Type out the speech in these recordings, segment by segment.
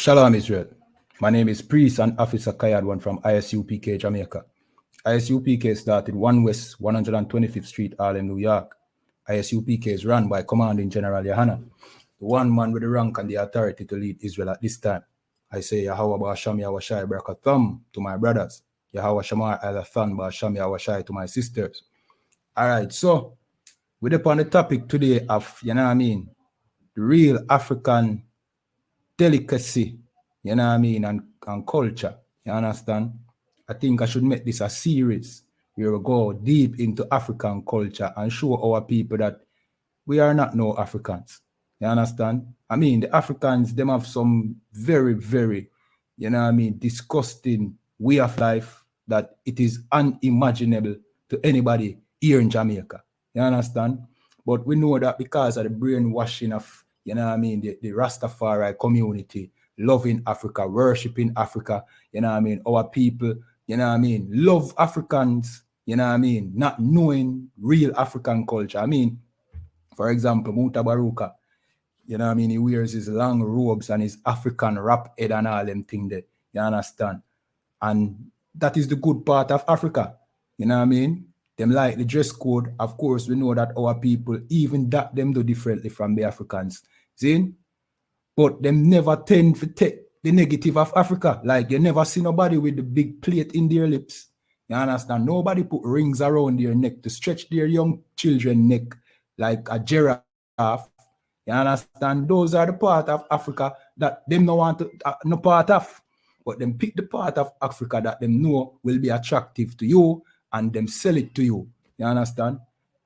Shalom, Israel. My name is Priest and Officer Kayadwan from I.S.U.P.K, Jamaica. I.S.U.P.K started 1 West 125th Street, Harlem, New York. I.S.U.P.K is run by Commanding General YAHANNA, the one man with the rank and the authority to lead Israel at this time. I say Yahweh Ba'asham Yahweh Barakatham to my brothers, Yahweh Shamar Alathan Ba'asham Yahweh to my sisters. All right, so we're upon the topic today of, the real African delicacy, and culture, you understand? I think I should make this a series where we go deep into African culture and show our people that we are not no Africans, you understand? The Africans, them have some very, very, disgusting way of life that it is unimaginable to anybody here in Jamaica, you understand? But we know that because of the brainwashing of, the Rastafari community, loving Africa, worshiping Africa, our people, love Africans, not knowing real African culture. For example, Mutabaruka, he wears his long robes and his African wrap head and all them things there, you understand? And that is the good part of Africa, Them like the dress code. Of course, we know that our people, even that them do differently from the Africans. See? But them never tend to take the negative of Africa. Like you never see nobody with the big plate in their lips. You understand? Nobody put rings around their neck to stretch their young children neck like a giraffe. You understand? Those are the part of Africa that them no want to no part of. But them pick the part of Africa that them know will be attractive to you and them sell it to you. You understand?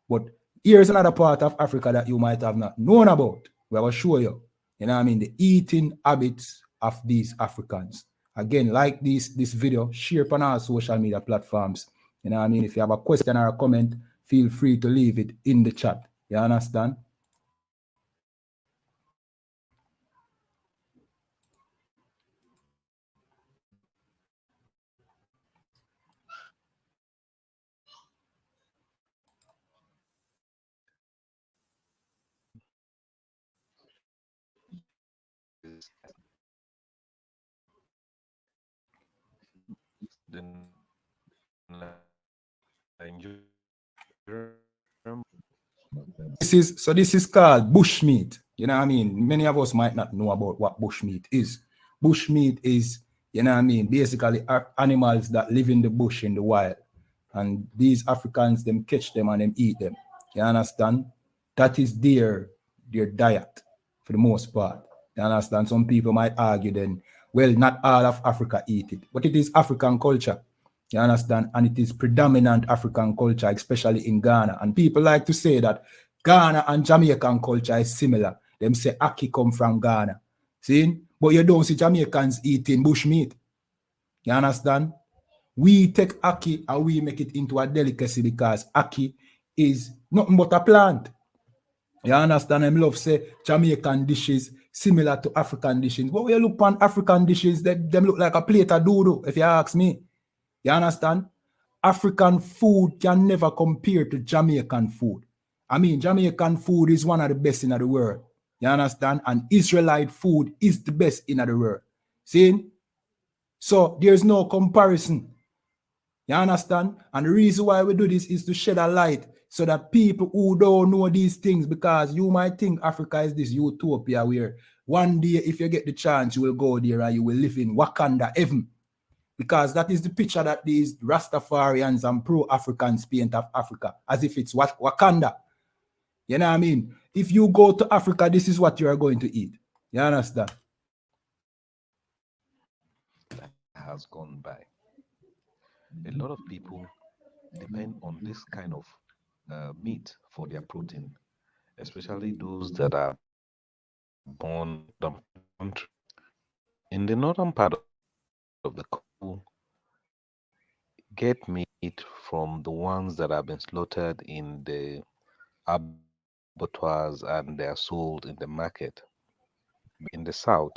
But here's another part of Africa that you might have not known about. We will show you. The eating habits of these Africans. Again, like this video, share on our social media platforms. If you have a question or a comment, feel free to leave it in the chat. You understand? This is called bushmeat. Many of us might not know about what bushmeat is. Bushmeat is, basically animals that live in the bush in the wild. And these Africans, them catch them and them eat them. You understand? That is their diet for the most part. You understand? Some people might argue then, well, not all of Africa eat it, but it is African culture. You understand? And it is predominant African culture, especially in Ghana. And people like to say that Ghana and Jamaican culture is similar. Them say ackee come from Ghana. See? But you don't see Jamaicans eating bushmeat. You understand? We take ackee and we make it into a delicacy because ackee is nothing but a plant. You understand? I love say Jamaican dishes similar to African dishes. But when you look on African dishes, them look like a plate of doodoo, if you ask me. You understand? African food can never compare to Jamaican food. Jamaican food is one of the best in the world. You understand? And Israelite food is the best in the world. See? So there's no comparison. You understand? And the reason why we do this is to shed a light so that people who don't know these things, because you might think Africa is this utopia where one day if you get the chance, you will go there and you will live in Wakanda heaven. Because that is the picture that these Rastafarians and pro-Africans paint of Africa, as if it's Wakanda. You know what I mean? If you go to Africa, this is what you are going to eat. You understand? Has gone by. A lot of people depend on this kind of meat for their protein, especially those that are born in the country. In the northern part of the country, get meat from the ones that have been slaughtered in the abattoirs and they are sold in the market. In the south,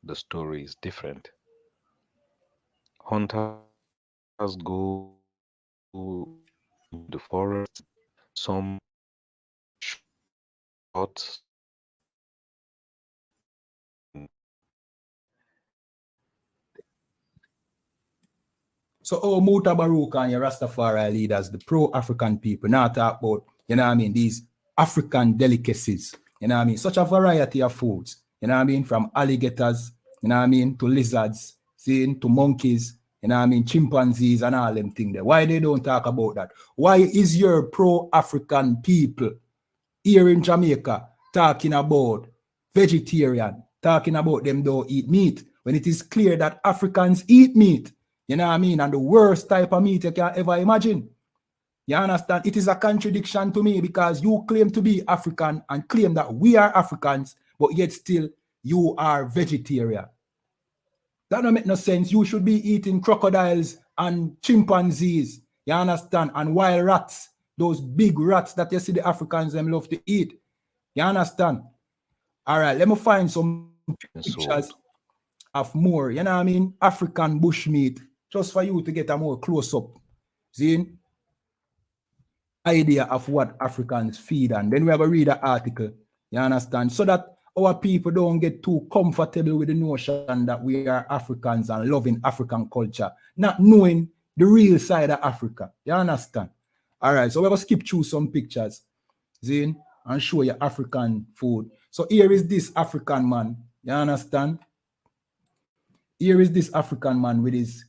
the story is different. Hunters go into the forest, some shot So, Muta Baruch and your Rastafari leaders, the pro-African people, now talk about, you know what I mean, these African delicacies, you know what I mean, such a variety of foods, you know what I mean, from alligators, you know what I mean, to lizards, seeing to monkeys, you know what I mean, chimpanzees and all them things there. Why they don't talk about that? Why is your pro-African people here in Jamaica talking about vegetarian, talking about them don't eat meat, when it is clear that Africans eat meat? You know what I mean? And the worst type of meat you can ever imagine. You understand? It is a contradiction to me because you claim to be African and claim that we are Africans, but yet still you are vegetarian. That don't make no sense. You should be eating crocodiles and chimpanzees. You understand? And wild rats. Those big rats that you see the Africans them love to eat. You understand? All right, let me find some pictures of more, you know what I mean, African bushmeat, just for you to get a more close-up, see, idea of what Africans feed. And then we have to read the article, you understand, so that our people don't get too comfortable with the notion that we are Africans and loving African culture, not knowing the real side of Africa. You understand? All right, so we're going to skip through some pictures, see, and show you African food. So here is this African man, you understand? Here is this African man with his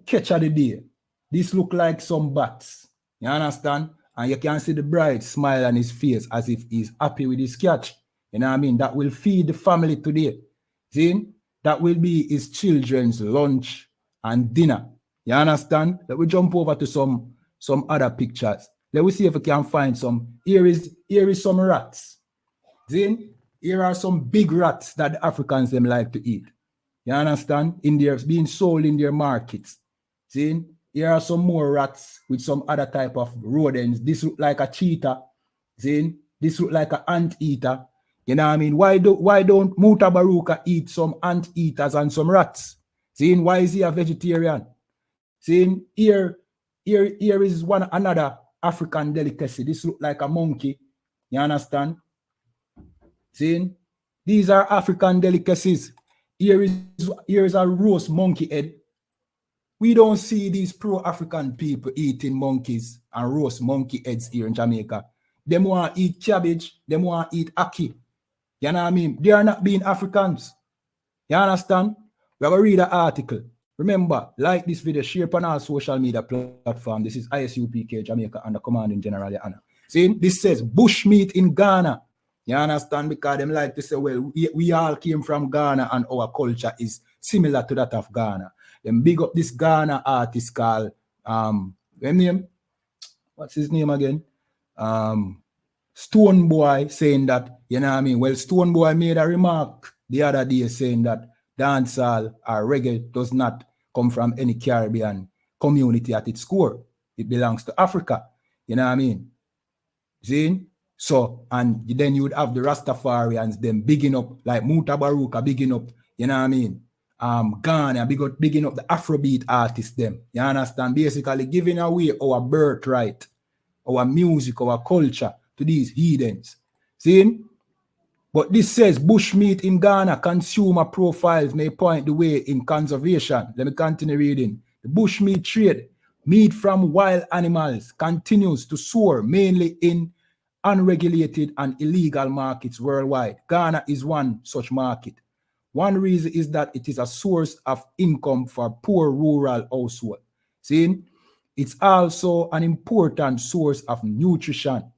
catch of the day. This look like some bats, you understand? And you can see the bright smile on his face as if he's happy with his catch. You know what I mean? That will feed the family today. See? That will be his children's lunch and dinner. You understand? Let me jump over to some other pictures. Let me see if we can find some. Here is some rats. See? Here are some big rats that the Africans them like to eat. You understand? In their being sold in their markets. See? Here are some more rats with some other type of rodents. This look like a cheetah. See? This look like an anteater. You know what I mean? Why don't Muta Baruka eat some anteaters and some rats? See? Why is he a vegetarian? See? Here is another African delicacy. This look like a monkey. You understand? See? These are African delicacies. Here is a roast monkey head. We don't see these pro-African people eating monkeys and roast monkey heads here in Jamaica. Them want to eat cabbage. Them want to eat ackee. You know what I mean? They are not being Africans. You understand? We have to read the article. Remember, like this video, share on our social media platform. This is I.S.U.P.K. Jamaica under Commanding General YAHANNA. See, this says bushmeat in Ghana. You understand? Because them like to say, well, we all came from Ghana and our culture is similar to that of Ghana. Them big up this Ghana artist called, what's his name again? Stone Boy, saying that, you know what I mean? Well, Stone Boy made a remark the other day saying that dancehall or reggae does not come from any Caribbean community at its core. It belongs to Africa. You know what I mean? See? So, and then you would have the Rastafarians, them bigging up, like Muta Baruka bigging up, you know what I mean? Ghana, bigging up the Afrobeat artists, them. You understand? Basically giving away our birthright, our music, our culture to these heathens. See? But this says bushmeat in Ghana, consumer profiles may point the way in conservation. Let me continue reading. The bushmeat trade, meat from wild animals, continues to soar, mainly in unregulated and illegal markets worldwide. Ghana is one such market. One reason is that it is a source of income for poor rural households. See, it's also an important source of nutrition.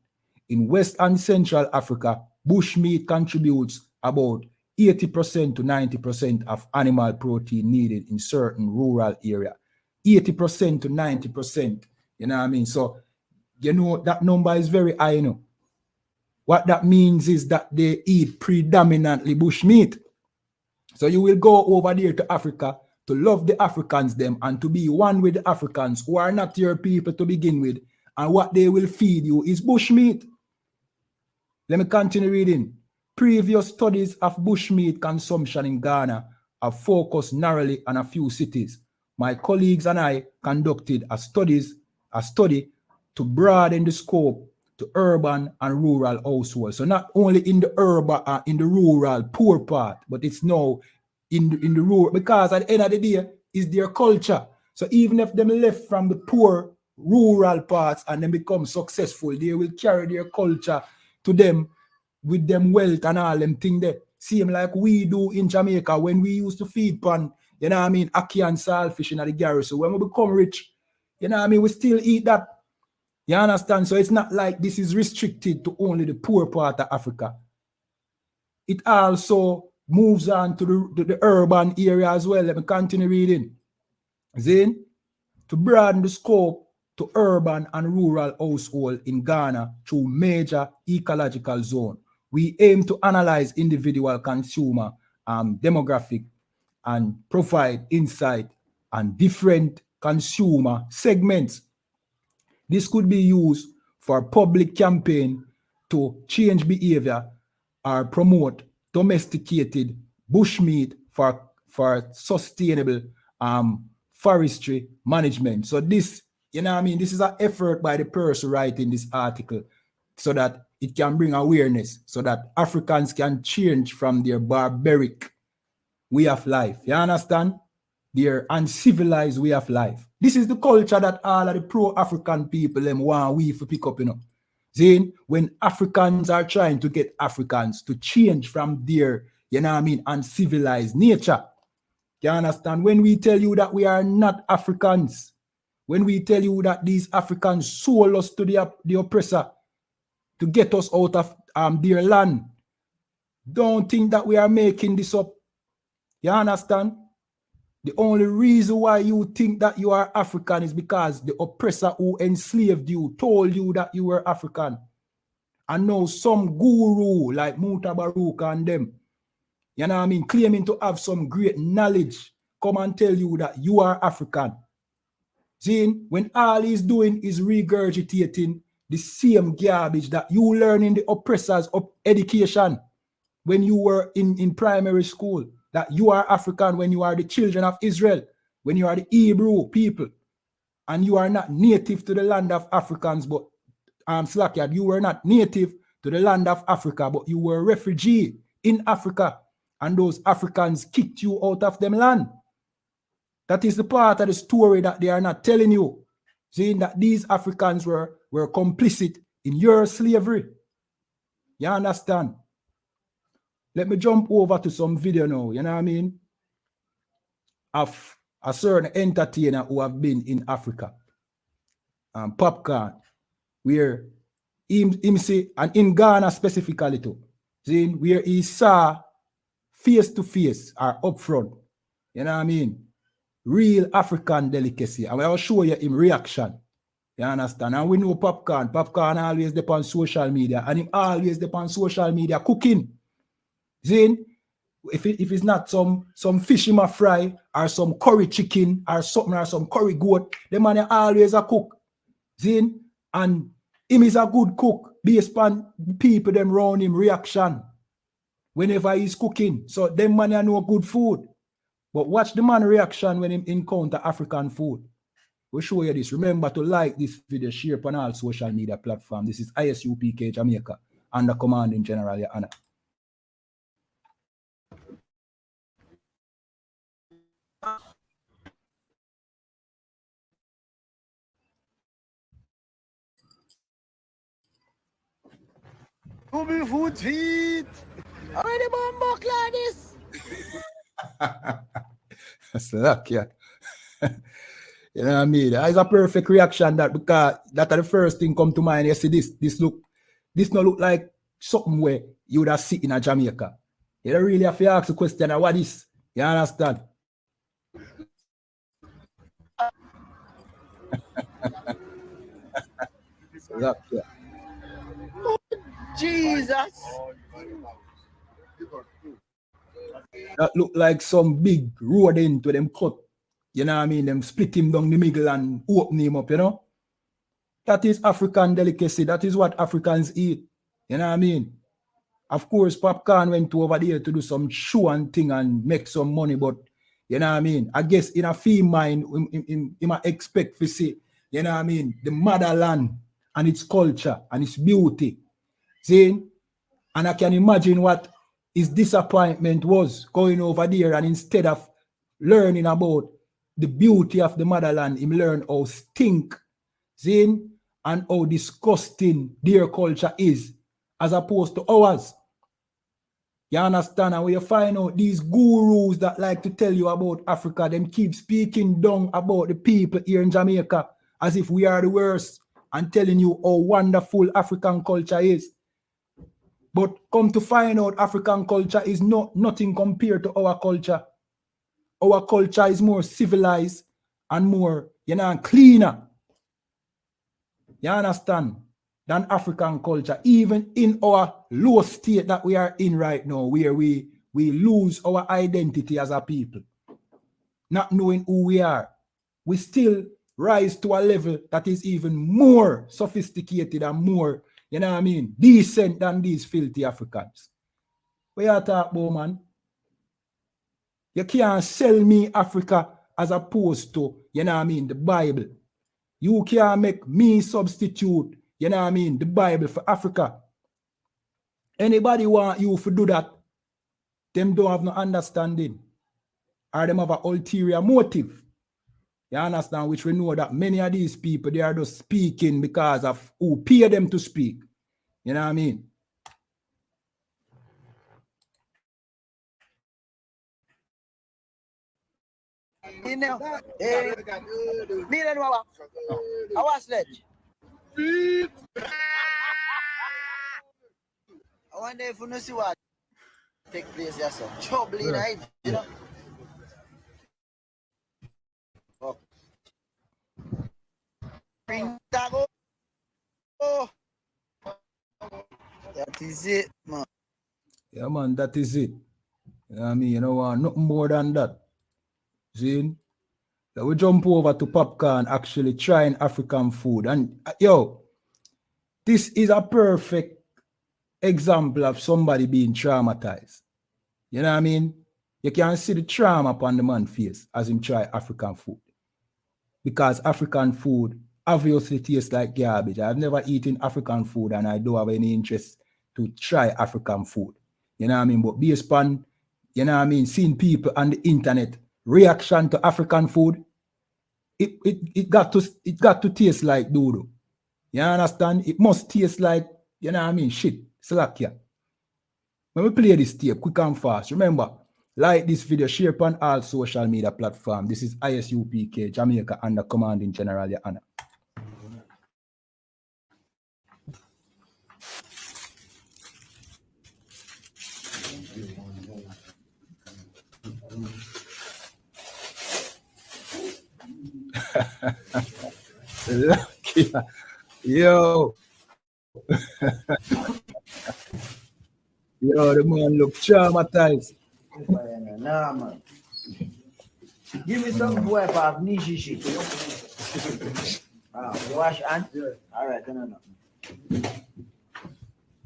In West and Central Africa, bushmeat contributes about 80% to 90% of animal protein needed in certain rural areas. 80% to 90%, you know what I mean? So, you know, that number is very high, you know. What that means is that they eat predominantly bushmeat. So you will go over there to Africa to love the Africans them and to be one with the Africans who are not your people to begin with. And what they will feed you is bushmeat. Let me continue reading. Previous studies of bushmeat consumption in Ghana have focused narrowly on a few cities. My colleagues and I conducted a study to broaden the scope to urban and rural households. So not only in the urban, in the rural poor part, but it's now in the rural, because at the end of the day, is their culture. So even if them left from the poor rural parts and then become successful, they will carry their culture to them with them wealth and all them thing there. Same like we do in Jamaica when we used to feed pan, you know what I mean, ackee and saltfish in the garrison. When we become rich, you know what I mean, we still eat that. You understand? So it's not like this is restricted to only the poor part of Africa. It also moves on to the urban area as well. Let me continue reading. Then, to broaden the scope to urban and rural household in Ghana through major ecological zone, we aim to analyze individual consumer demographic and provide insight on different consumer segments. This could be used for public campaign to change behavior or promote domesticated bushmeat for sustainable forestry management. So this, you know what I mean, this is an effort by the person writing this article so that it can bring awareness so that Africans can change from their barbaric way of life. You understand? Their uncivilized way of life. This is the culture that all of the pro-African people them want we to pick up, you know. Then when Africans are trying to get Africans to change from their, you know what I mean, uncivilized nature. You understand? When we tell you that we are not Africans, when we tell you that these Africans sold us to the oppressor to get us out of their land, don't think that we are making this up. You understand? The only reason why you think that you are African is because the oppressor who enslaved you told you that you were African. And now some guru like Mutabaruka and them, you know what I mean, claiming to have some great knowledge, come and tell you that you are African. See, when all he's doing is regurgitating the same garbage that you learn in the oppressors of education when you were in primary school, that you are African when you are the children of Israel, when you are the Hebrew people, and you are not native to the land of Africans, but Slakyard, you were not native to the land of Africa, but you were a refugee in Africa, and those Africans kicked you out of them land. That is the part of the story that they are not telling you, saying that these Africans were complicit in your slavery. You understand? Let me jump over to some video now, you know what I mean, of a certain entertainer who have been in Africa, Popcorn, where him see, and in Ghana specifically too, see, where he saw face to face or up front, you know what I mean, real African delicacy. And I will show you him reaction. You understand? And we know Popcorn always depend on social media, and him always depend on social media cooking. Zin, if it's not some fish in a fry or some curry chicken or something or some curry goat, the man always a cook. Zin, and him is a good cook based on people them around him reaction whenever he's cooking. So them man know good food. But watch the man reaction when him encounter African food. We'll show you this. Remember to like this video, share on all social media platforms. This is I.S.U.P.K. Jamaica under commanding General YAHANNA. Come food feet. Already bomb buck like this. That's luck, yeah. You know what I mean? It's a perfect reaction that because that's the first thing come to mind. You see this not look like something where you would have sit in a Jamaica. You don't really have to ask the question, what is? You understand? Luck, yeah. Jesus. That look like some big road into them cut. You know what I mean? Them split him down the middle and open him up, you know? That is African delicacy. That is what Africans eat. You know what I mean? Of course, Popcorn went over there to do some show and thing and make some money, but you know what I mean? I guess in a fee mind, he might expect to see, you know what I mean, the motherland and its culture and its beauty. See? And I can imagine what his disappointment was going over there, and instead of learning about the beauty of the motherland, him learn how stink, zin, and how disgusting their culture is, as opposed to ours. You understand? And when you find out these gurus that like to tell you about Africa, them keep speaking down about the people here in Jamaica as if we are the worst and telling you how wonderful African culture is. But come to find out, African culture is nothing compared to our culture. Our culture is more civilized and more, cleaner. You understand? Than African culture, even in our low state that we are in right now, where we lose our identity as a people, not knowing who we are. We still rise to a level that is even more sophisticated and more, decent than these filthy Africans. What you talk about, man? You can't sell me Africa as opposed to, the Bible. You can't make me substitute, the Bible for Africa. Anybody want you to do that, them don't have no understanding. Or them have an ulterior motive. You understand? Which we know that many of these people, they are just speaking because of who pay them to speak. You know what I mean? You know, me and Wawa. I was sledge. I wonder if you see what take place here, so trouble in it, you know. Oh. Bring that go. Oh. That is it, man. Yeah, man, that is it. You know what I mean? You don't want nothing more than that. See? So we jump over to popcorn, actually trying African food. And yo, this is a perfect example of somebody being traumatized. You know what I mean? You can see the trauma upon the man's face as him try African food. Because African food obviously tastes like garbage. I've never eaten African food and I don't have any interest to try African food. You know what I mean? But based upon, seeing people on the internet reaction to African food, it got to taste like doodoo. You understand? It must taste like, shit, slakia. When we play this tape, quick and fast, remember, like this video, share on all social media platforms. This is I.S.U.P.K, Jamaica under Commanding General YAHANNA. Yo. Yo, the man look traumatized. Nah, man. Give me some boy for niche shit. Wash and all right, no.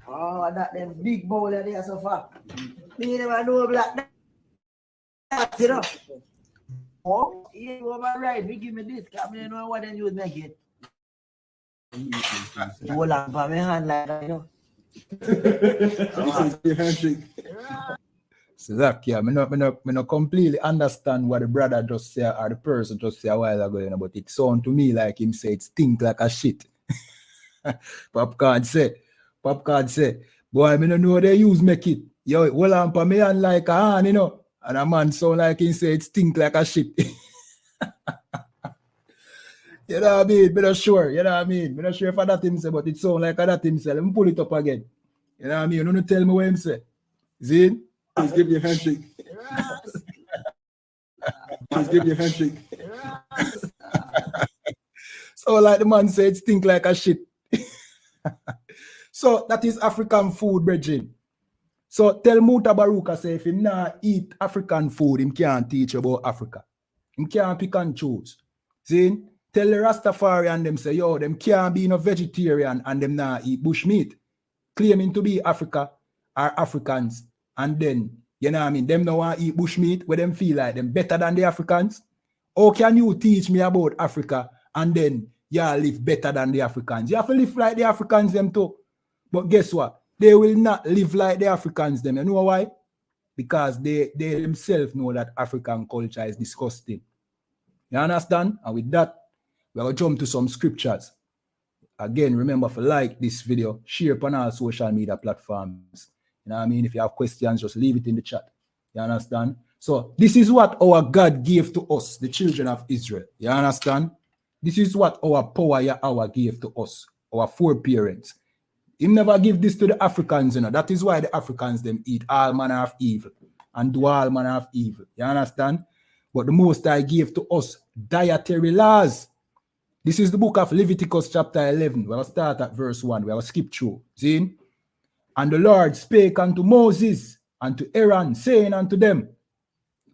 Oh, that them big bowl there so far. Me never know black. You know. Oh, you over right. We give me this. Come in, know what then you make it. Hold on for me hand like that, you know. So that, yeah, me not completely understand what the brother just said or the person just said a while ago, but it sound to me like him say it stink like a shit. Popcorn say, boy, I don't know they use make it. Yo, hold on for me and like a hand, and a man sound like him say it stink like a shit. You know what I mean? I'm not sure, you know what I mean? I'm not sure if I that him say, but it sound like that him say. Let me pull it up again. You know what I mean? You don't tell me what him say. Zin? Please give me a handshake. Please give me a handshake. So like the man said, stink like a shit. So that is African food, brethren. So tell Muta Baruka say if him not eat African food, him can't teach about Africa. Him can't pick and choose. See? Tell the Rastafarian them say, yo, them can't be no vegetarian and them not eat bushmeat. Claiming to be Africa or Africans. And then, you know what I mean, them no want to eat bushmeat where them feel like them better than the Africans. How can you teach me about Africa and then y'all live better than the Africans? You have to live like the Africans them too. But guess what? They will not live like the Africans them. You know why? Because they themselves know that African culture is disgusting. You understand? And with that, we're going to jump to some scriptures. Again, remember to like this video, share it on all social media platforms. You know what I mean? If you have questions, just leave it in the chat. You understand? So this is what our God gave to us, the children of Israel. You understand? This is what our power Yahweh gave to us, our foreparents. He never give this to the Africans, you know. That is why the Africans them eat all manner of evil and do all manner of evil. You understand? But the Most High gave to us dietary laws. This is the book of Leviticus chapter 11. We'll start at verse 1. We'll skip through. See? And the Lord spake unto Moses and to Aaron, saying unto them,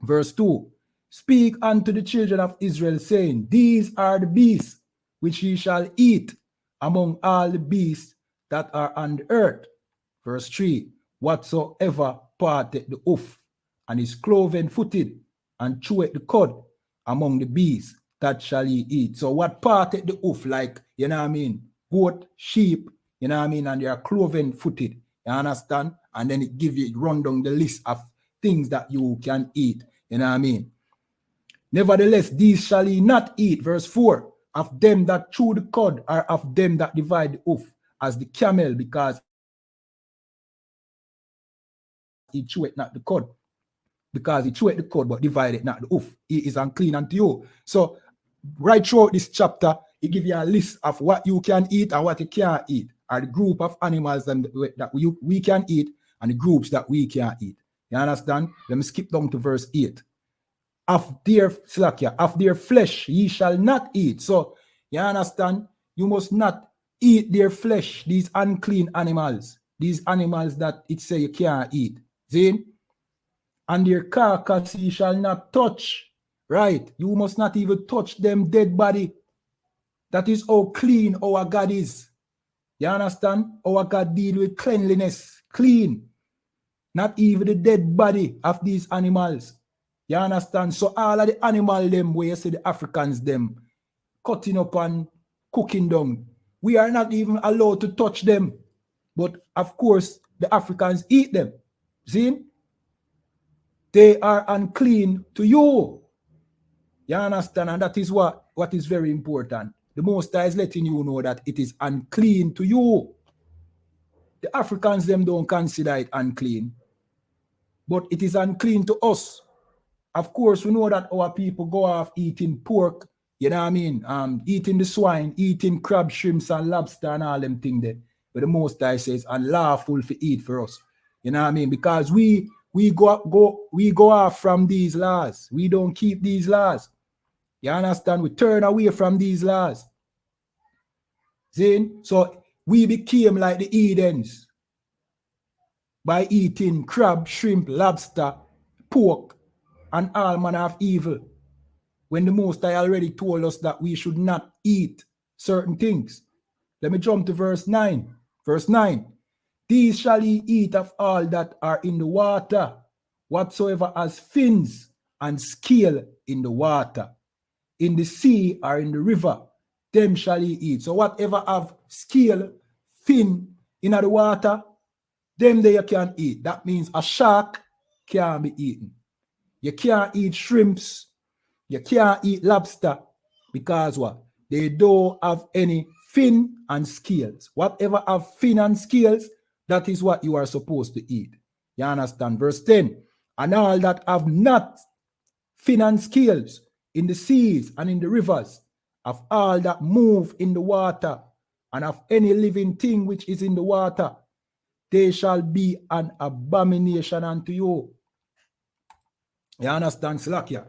verse 2, speak unto the children of Israel, saying, these are the beasts which ye shall eat among all the beasts that are on the earth. Verse 3, whatsoever parteth the hoof, and is cloven footed, and cheweth the cud among the beasts, that shall ye eat. So what parteth the hoof, like, you know what I mean, goat, sheep, you know what I mean, and they are cloven footed, you understand? And then it give you, run down the list of things that you can eat, you know what I mean? Nevertheless, these shall ye not eat, verse 4, of them that chew the cud, or of them that divide the hoof, as the camel, because he cheweth not the cud. Because he cheweth the cud, but divided not the hoof. He is unclean unto you. So, right throughout this chapter, he give you a list of what you can eat and what you can't eat, or the group of animals that we can eat, and the groups that we can't eat. You understand? Let me skip down to verse 8. Of their flesh ye shall not eat. So, you understand? You must not eat their flesh, these unclean animals, these animals that it say you can't eat. See? And their carcass ye shall not touch. Right? You must not even touch them dead body. That is how clean our God is. You understand? Our God deal with cleanliness, clean. Not even the dead body of these animals. You understand? So all of the animal them, where you see the Africans them, cutting up and cooking down, we are not even allowed to touch them. But of course, the Africans eat them. See? They are unclean to you. You understand? And that is what is very important. The Most High is letting you know that it is unclean to you. The Africans them don't consider it unclean. But it is unclean to us. Of course, we know that our people go off eating pork, you know what I mean? Eating the swine, eating crab, shrimps, and lobster, and all them things there. But the Most High says, unlawful to eat for us. You know what I mean? Because we go off from these laws. We don't keep these laws. You understand? We turn away from these laws. See? So we became like the Edens by eating crab, shrimp, lobster, pork, and all manner of evil. When the Most High already told us that we should not eat certain things. Let me jump to verse 9. Verse 9. These shall ye eat of all that are in the water, whatsoever has fins and scale in the water, in the sea or in the river, them shall ye eat. So whatever have scale, fin in the water, them they you can eat. That means a shark can't be eaten. You can't eat shrimps. You can't eat lobster because what? They don't have any fin and scales. Whatever have fin and scales, that is what you are supposed to eat. You understand? Verse 10. And all that have not fin and scales in the seas and in the rivers, of all that move in the water, and of any living thing which is in the water, they shall be an abomination unto you. You understand, Slakia?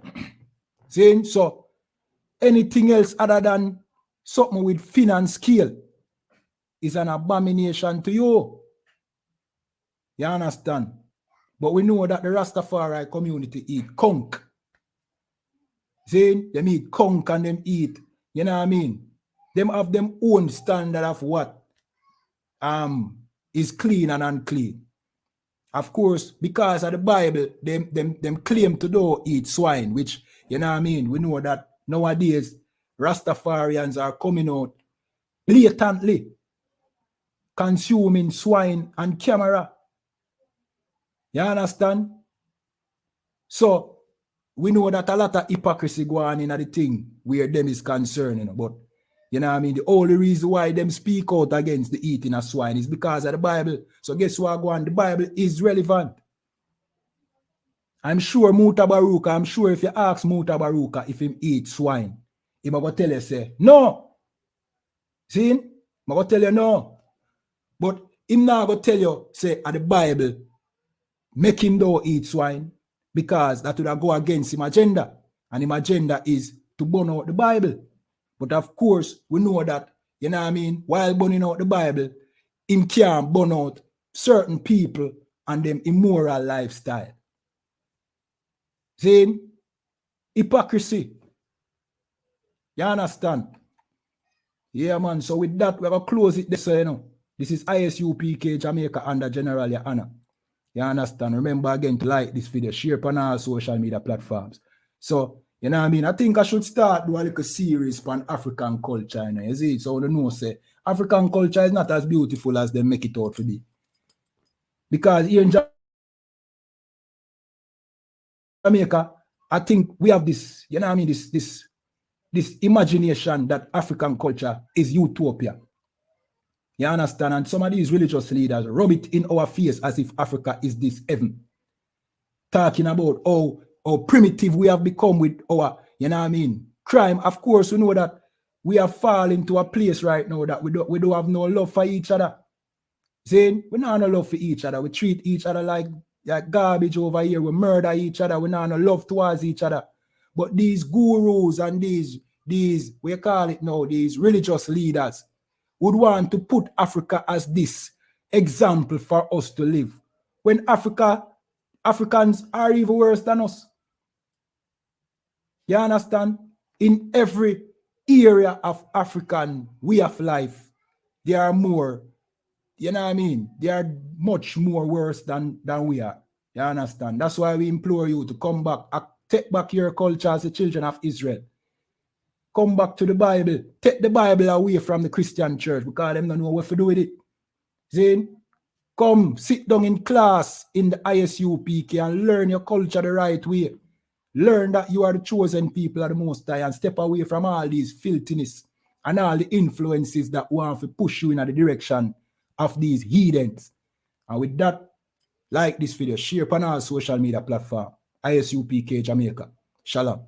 Saying so, anything else other than something with fin and scale is an abomination to you. You understand? But we know that the Rastafari community eat conch. Saying them eat conch and them eat, you know what I mean? Them have them own standard of what is clean and unclean. Of course, because of the Bible, them claim to do eat swine, which, you know what I mean? We know that nowadays Rastafarians are coming out blatantly consuming swine and camera. You understand? So we know that a lot of hypocrisy go on in the thing where them is concerned, you know, but you know what I mean? The only reason why them speak out against the eating of swine is because of the Bible. So guess what go on? The Bible is relevant. I'm sure Muta Baruka, I'm sure if you ask Muta Baruka if him eat swine, he might go tell you, say, no. See? I'm going to tell you no. But him not going to tell you, say, at the Bible, make him don't eat swine, because that would go against him agenda. And him agenda is to burn out the Bible. But of course, we know that, you know what I mean, while burning out the Bible, him can't burn out certain people and them immoral lifestyle. See? Hypocrisy. You understand? Yeah, man. So with that, we're going to close it this, you know. This is I.S.U.P.K. Jamaica under General YAHANNA. You understand? Remember again to like this video, share on all social media platforms. So, you know what I mean? I think I should start do a little series on African culture, you know. You see? So you know, say, African culture is not as beautiful as they make it out to be. Because here in Jamaica, I think we have this, you know what I mean, this imagination that African culture is utopia. You understand? And some of these religious leaders rub it in our face as if Africa is this heaven. Talking about how primitive we have become with our, you know what I mean, crime. Of course, we know that we have fallen into a place right now that we don't have no love for each other. See, we don't have no love for each other. We treat each other like garbage over here. We murder each other. We don't have no love towards each other. But these gurus and these we call it now, these religious leaders would want to put Africa as this example for us to live. When Africans are even worse than us. You understand? In every area of African way of life, they are more, you know what I mean? They are much more worse than we are. You understand? That's why we implore you to come back, take back your culture as the children of Israel. Come back to the Bible. Take the Bible away from the Christian church because they don't know what to do with it. See? Come sit down in class in the I.S.U.P.K. and learn your culture the right way. Learn that you are the chosen people of the Most High and step away from all these filthiness and all the influences that want to push you in the direction of these heathens. And with that, like this video, share on our social media platform, I.S.U.P.K. Jamaica. Shalom.